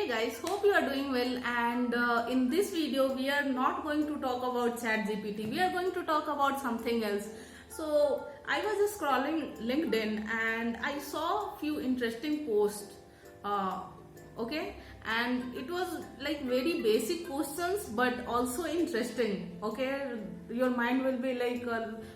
Hey guys, hope you are doing well, and in this video we are not going to talk about ChatGPT. We are going to talk about something else. So I was just scrolling LinkedIn and I saw few interesting posts. Uh, okay, and it was like very basic questions but also interesting. Okay, your mind will be like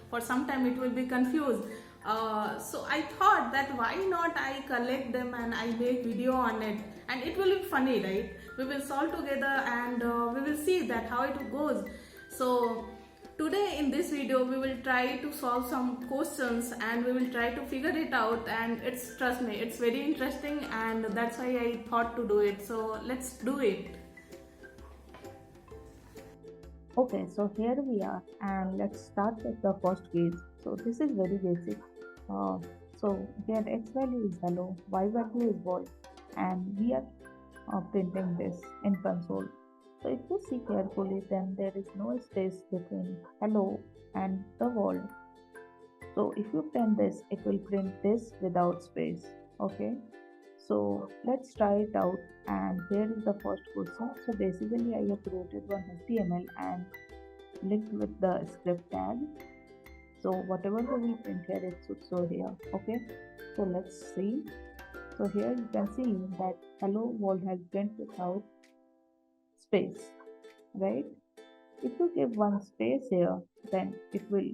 for some time it will be confused. So I thought that why not I collect them and I make video on it, and it will be funny, right? We will solve together and we will see that how it goes. So today in this video we will try to solve some questions and we will try to figure it out, and it's, trust me, it's very interesting, and that's why I thought to do it. So let's do it. Okay, so here we are, and let's start with the first quiz. So this is very basic. So here x value is hello, y value is boy, and we are printing this in console. So if you see carefully, then there is no space between hello and the world. So if you print this, it will print this without space. Okay, so let's try it out, and here is the first question. So basically I have created one HTML and linked with the script tag. So whatever we print here, it should show here. Okay, so let's see. So here you can see that hello world has print without space, right? If you give one space here, then it will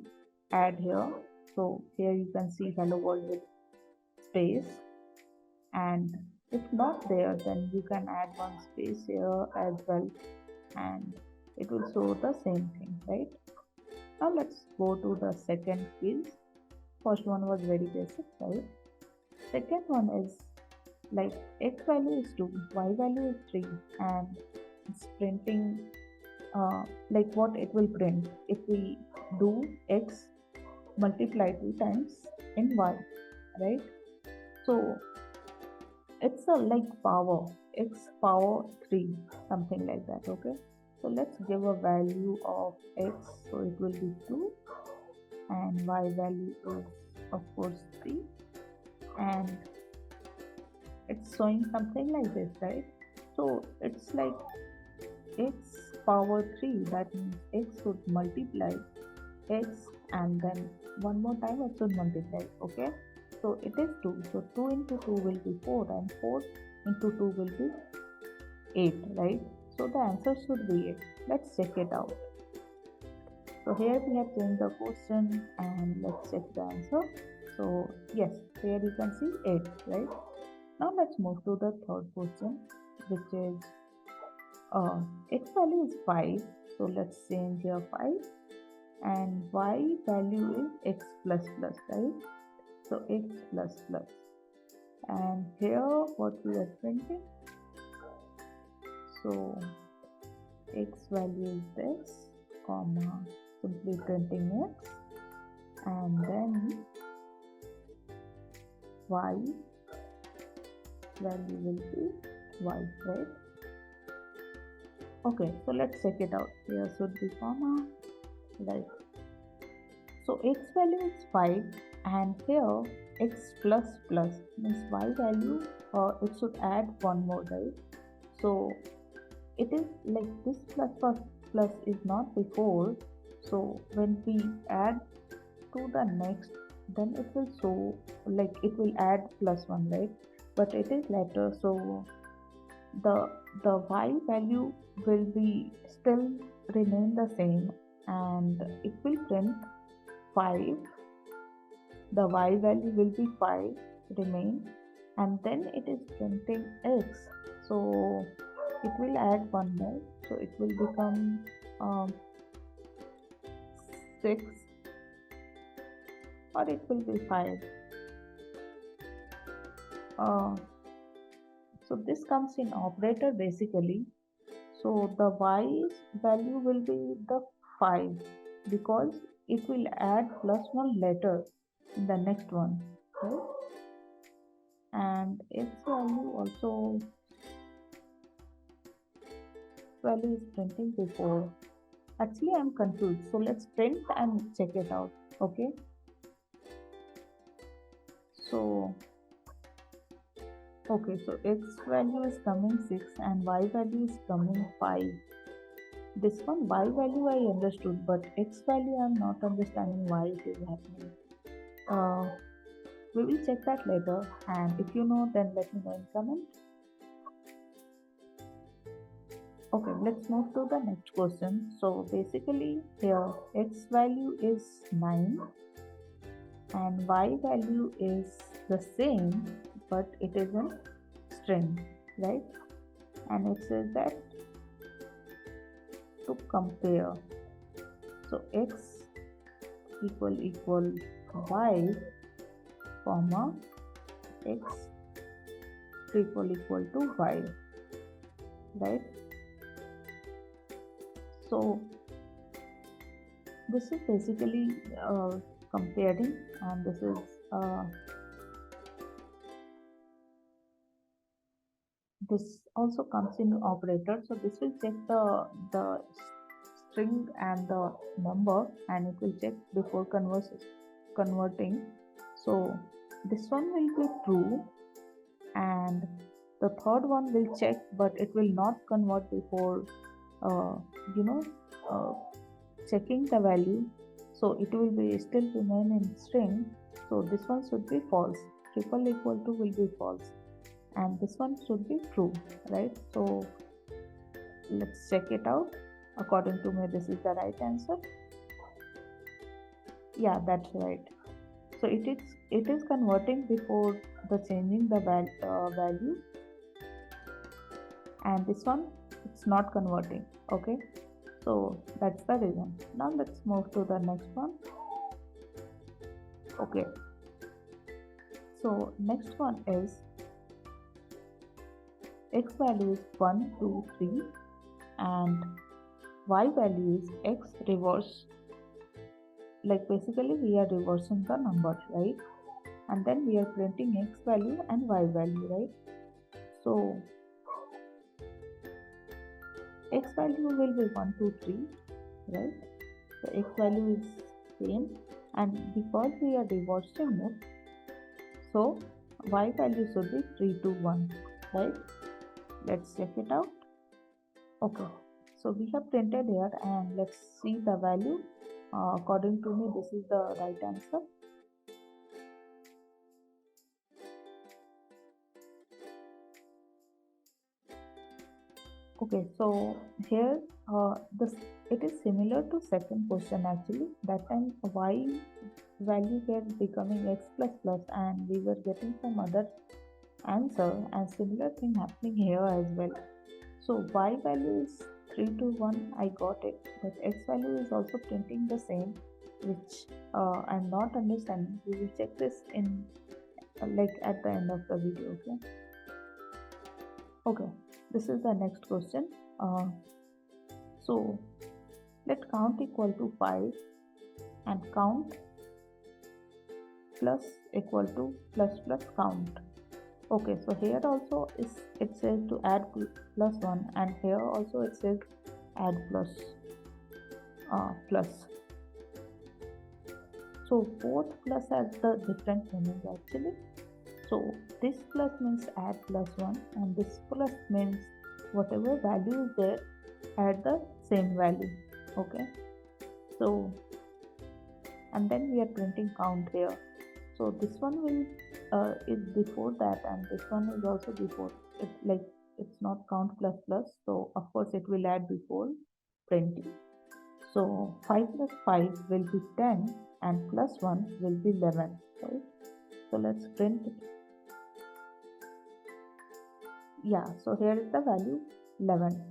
add here. So here you can see hello world with space, and if not there, then you can add one space here as well, and it will show the same thing, right? Now let's go to the second quiz. First one was very basic, right? Second one is like x value is 2, y value is 3, and it's printing like what it will print. It will do x multiply 2 times in y, right? So it's a like power x power 3, something like that. Okay, so let's give a value of x, so it will be 2, and y value is of course 3, and it's showing something like this, right? So it's like x power 3, that means x should multiply x, and then one more time it should multiply. Okay, so it is 2, so 2 into 2 will be 4, and 4 into 2 will be 8, right? So the answer should be 8. Let's check it out. So here we have changed the question, and let's check the answer. So yes, here you can see 8, right? Now let's move to the third question, which is x value is 5. So let's change here 5, and y value is x plus plus, right? So x plus plus, and here what we are printing, so x value is this, comma, simply printing x, and then y value will be y, right? Okay, so let's check it out. Here should be comma, right? So x value is 5, and here x plus plus means y value, it should add one more, right? So it is like this plus plus plus is not before, so when we add to the next, then it will show like it will add plus 1, right? But it is later, so the y value will be still remain the same, and it will print 5. The y value will be 5 remain, and then it is printing x, so it will add one more, so it will become 6, or it will be 5. So this comes in operator basically. So the y value will be the 5, because it will add plus 1 later in the next one, right? And x value also value is printing before. Actually I'm confused, so let's print and check it out. Okay, so Okay, so x value is coming 6 and y value is coming 5. This one y value I understood, but x value I am not understanding why it is happening. We will check that later, and if you know, then let me know in comment. Okay, let's move to the next question. So basically here x value is 9 and y value is the same, but it is in string, right? And it says that to compare, so x equal y comma x equal to y, right? So this is basically comparing, and this is this also comes in operator. So this will check the string and the number, and it will check before converting. So this one will be true, and the third one will check, but it will not convert before checking the value. So it will be still remain in string. So this one should be false. Triple equal to will be false, and this one should be true, right? So let's check it out. According to me, this is the right answer. Yeah, that's right. So it is converting before the changing the value, and this one it's not converting. Okay, so that's the reason. Now let's move to the next one. Okay, so next one is x value is 1, 2, 3 and y value is x reverse. Like basically we are reversing the numbers, right? And then we are printing x value and y value, right? So x value will be 1, 2, 3, right? So x value is same, and because we are reversing it, so y value should be 3, 2, 1, right? Let's check it out. Okay, so we have printed here, and let's see the value. According to me, this is the right answer. Okay, so here it is similar to second question actually. That time y value was becoming x plus plus, and we were getting some other answer, and similar thing happening here as well. So y value is 3 to 1, I got it, but x value is also printing the same, which I'm not understanding. We will check this in like at the end of the video. Okay, this is the next question. So let count equal to 5 and count plus equal to plus plus count. Okay, so here also it says to add plus 1, and here also it says add plus. So both plus has the different meanings actually. So this plus means add plus 1, and this plus means whatever value is there, add the same value. Okay, so and then we are printing count here. So this one will is before that, and this one is also before. It's not count plus plus, so of course it will add before printing. So 5 plus 5 will be 10, and plus 1 will be 11, right? So let's print it. Yeah, so here is the value 11.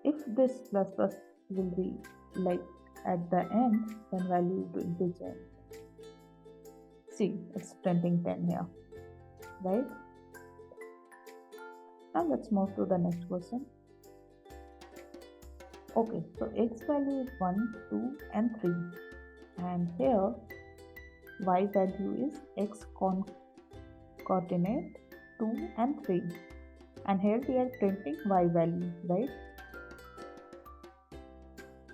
If this plus plus will be like at the end, then value will be changed. See, it's printing 10 here, right? Now let's move to the next question. Okay, so x value is 1, 2 and 3, and here y value is x coordinate 2 and 3, and here we are printing y value, right?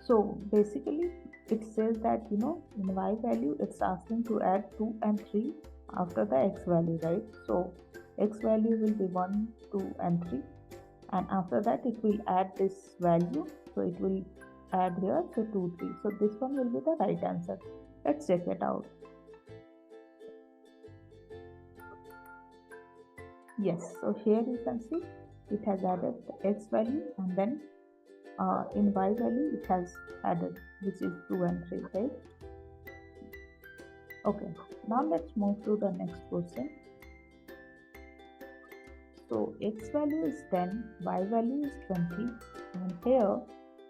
So basically it says that in y value it's asking to add 2 and 3 after the x value, right? So x value will be 1, 2 and 3, and after that it will add this value, so it will add here, so 2, 3. So this one will be the right answer. Let's check it out. Yes, so here you can see it has added the x value, and then in y value it has added, which is 2 and 3, right? Okay, now let's move to the next question. So x value is 10, y value is 20, and here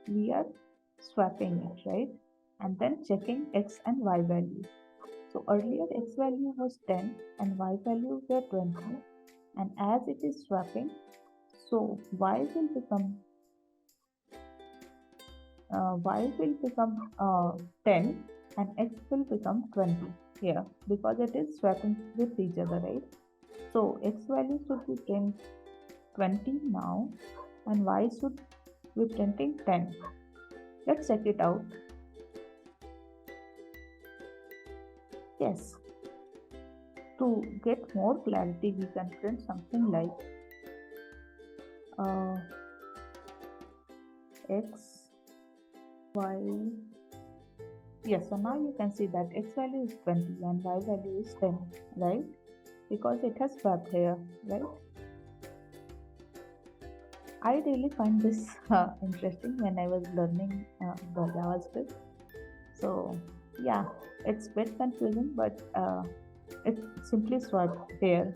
we are swapping it, right? And then checking x and y value. So earlier x value was 10 and y value were 20, and as it is swapping, so y will become 10 and x will become 20 here, because it is swapping with each other, right? So x value should be 20 now, and y should be printing 10. Let's check it out. Yes, to get more clarity we can print something like x, y. Yes, so now you can see that x value is 20 and y value is 10, right? Because it has swapped here, right? I really find this interesting when I was learning the JavaScript. So yeah, it's a bit confusing, but it simply swapped here.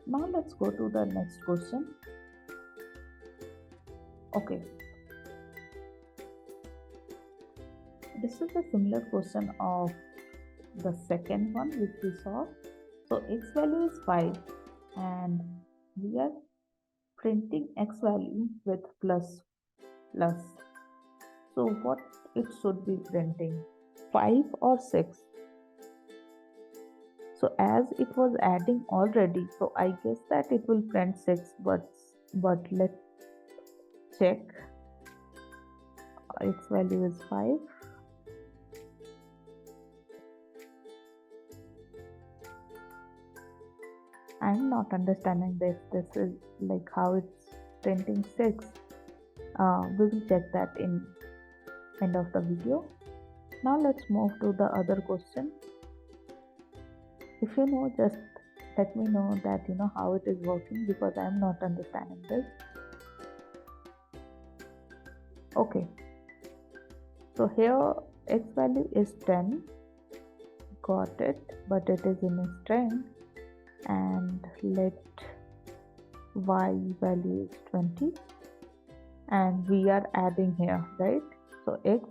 Now let's go to the next question. Okay, this is a similar question of the second one which we saw. So x value is 5 and we are printing x value with plus. So what it should be printing, 5 or 6? So as it was adding already, so I guess that it will print 6, but let's check. X value is 5. I'm not understanding this. This is like how it's printing 6. We will check that in end of the video. Now let's move to the other question. If you know, just let me know that you know how it is working, because I am not understanding this. Okay, so here x value is 10, got it, but it is in a string, and let y value is 20, and we are adding here, right? So x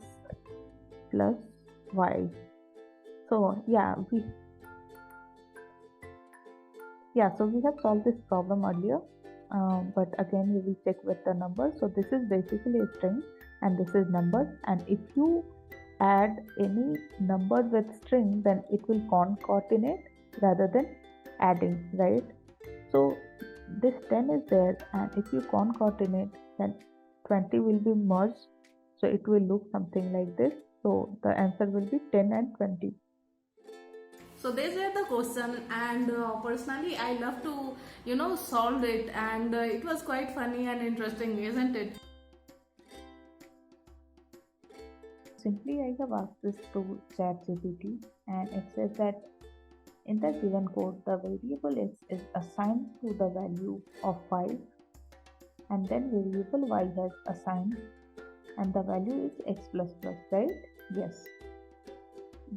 plus y. So so we have solved this problem earlier, but again we will check with the number. So this is basically a string and this is numbers, and if you add any number with string, then it will concatenate rather than adding, right? So this 10 is there, and if you concatenate, then 20 will be merged, so it will look something like this. So the answer will be 10 and 20. So these were the question, and personally I love to solve it, and it was quite funny and interesting, isn't it? Simply I have asked this to ChatGPT, and it says that in the given code the variable x is assigned to the value of 5, and then variable y has assigned, and the value is x plus plus, right? Yes.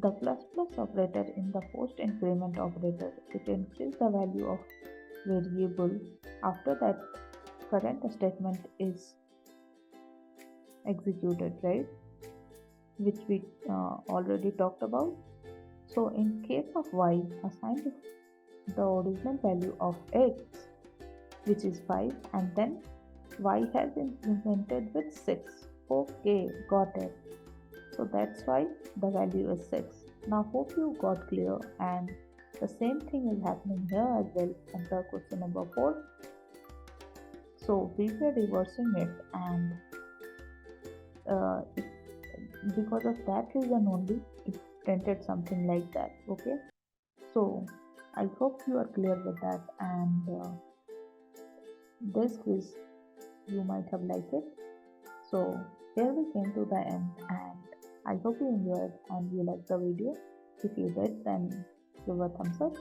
The plus plus operator in the post increment operator, it increases the value of variable after that current statement is executed, right? Which we already talked about. So in case of y, assign the original value of x, which is 5, and then y has incremented with 6. Okay, got it. So that's why the value is 6. Now hope you got clear, and the same thing is happening here as well under question number 4. So we were reversing it, and because of that reason only, printed something like that. Okay, so I hope you are clear with that, and this quiz you might have liked it. So here we came to the end, and I hope you enjoyed and you liked the video. If you did, then give a thumbs up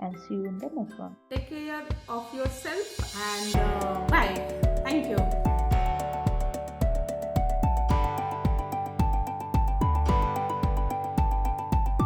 and see you in the next one. Take care of yourself and bye. Thank you.